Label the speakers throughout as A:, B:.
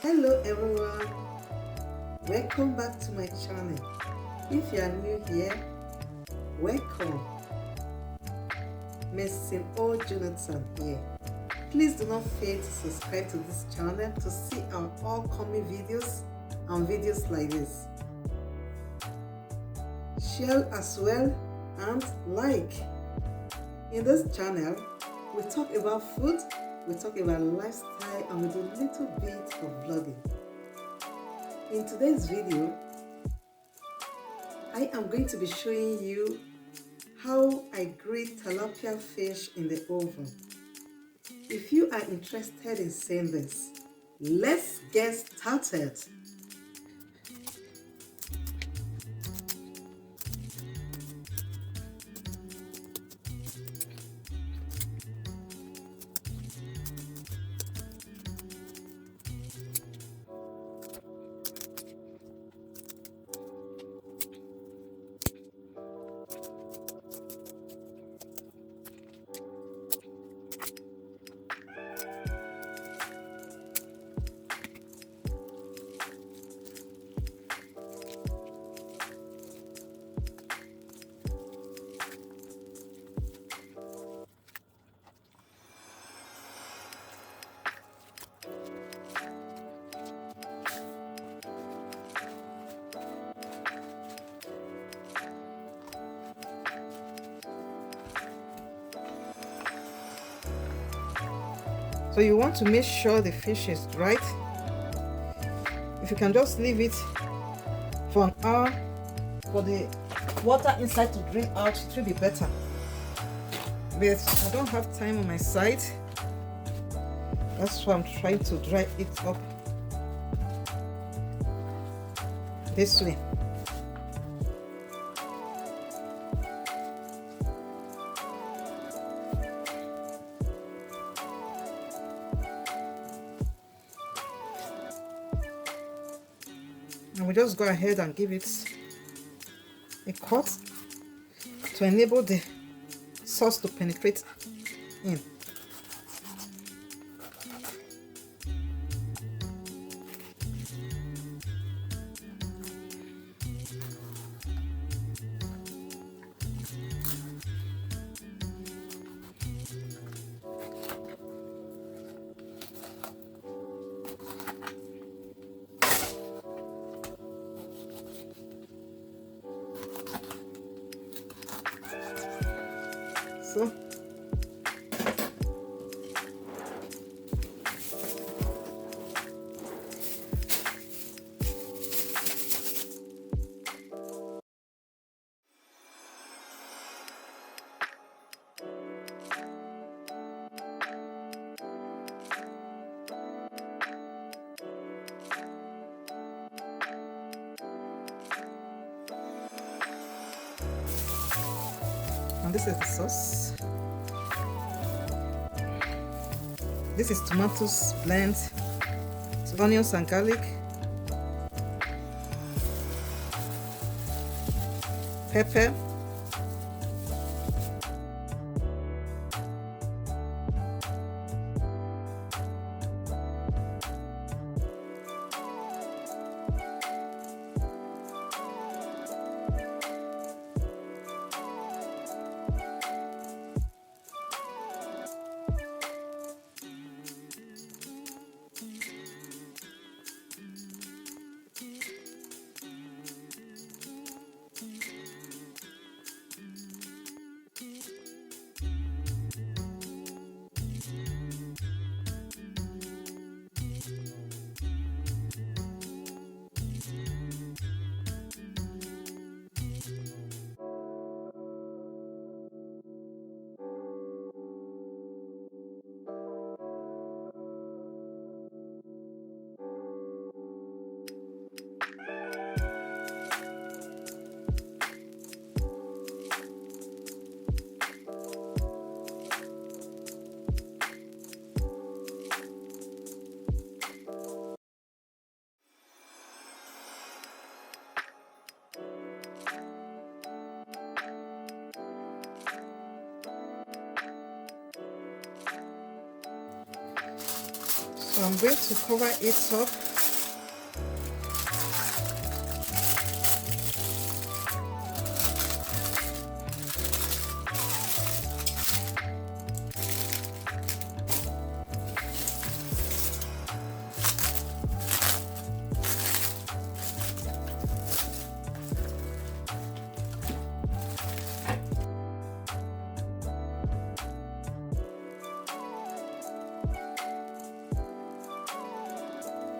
A: Hello everyone, welcome back to my channel. If you are new here, welcome. Mrs. O. Jonathan here. Please do not fail to subscribe to this channel to see our upcoming videos and videos like this. Share as well and like. In this channel, we talk about food, we talk about lifestyle, and we do a little bit of vlogging. In today's video, I am going to be showing you how I grate tilapia fish in the oven. If you are interested in seeing this, let's get started. So you want to make sure the fish is right. If you can just leave it for an hour for the water inside to drain out, it will be better. But I don't have time on my side. That's why I'm trying to dry it up this way. And we just go ahead and give it a cut to enable the sauce to penetrate in. So and this is the sauce. This is tomatoes blend, onions and garlic, pepper, so I'm going to cover it up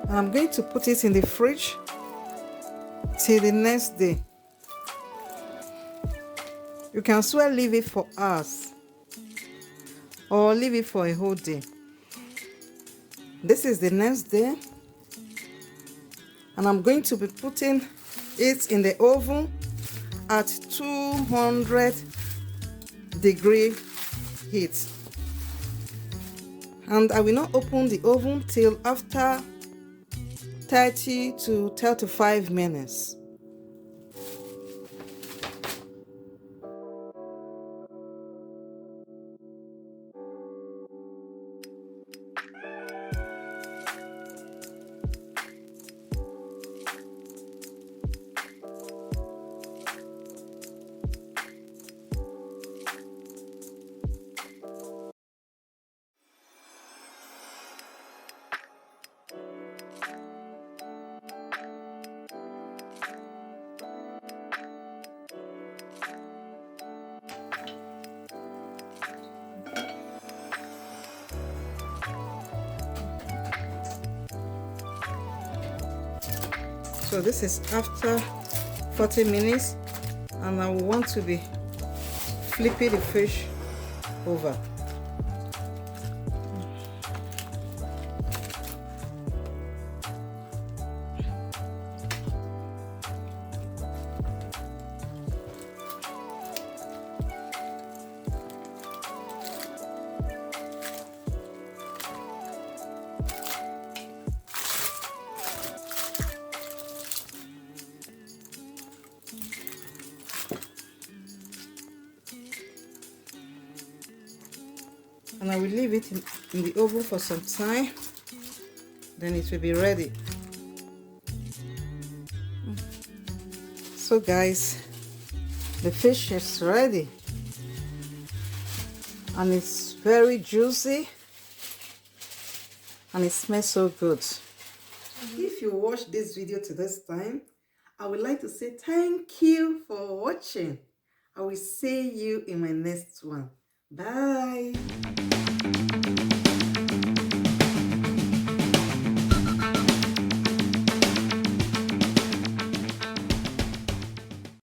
A: And I'm going to put it in the fridge till the next day. You can as well leave it for hours or leave it for a whole day. This is the next day, and I'm going to be putting it in the oven at 200-degree heat. And I will not open the oven till after 30 to 35 minutes. So this is after 40 minutes, and I want to be flipping the fish over. And I will leave it in the oven for some time, then it will be ready. So guys, the fish is ready, and it's very juicy and it smells so good. If you watched this video to this time, I would like to say thank you for watching. I will see you in my next one. Bye.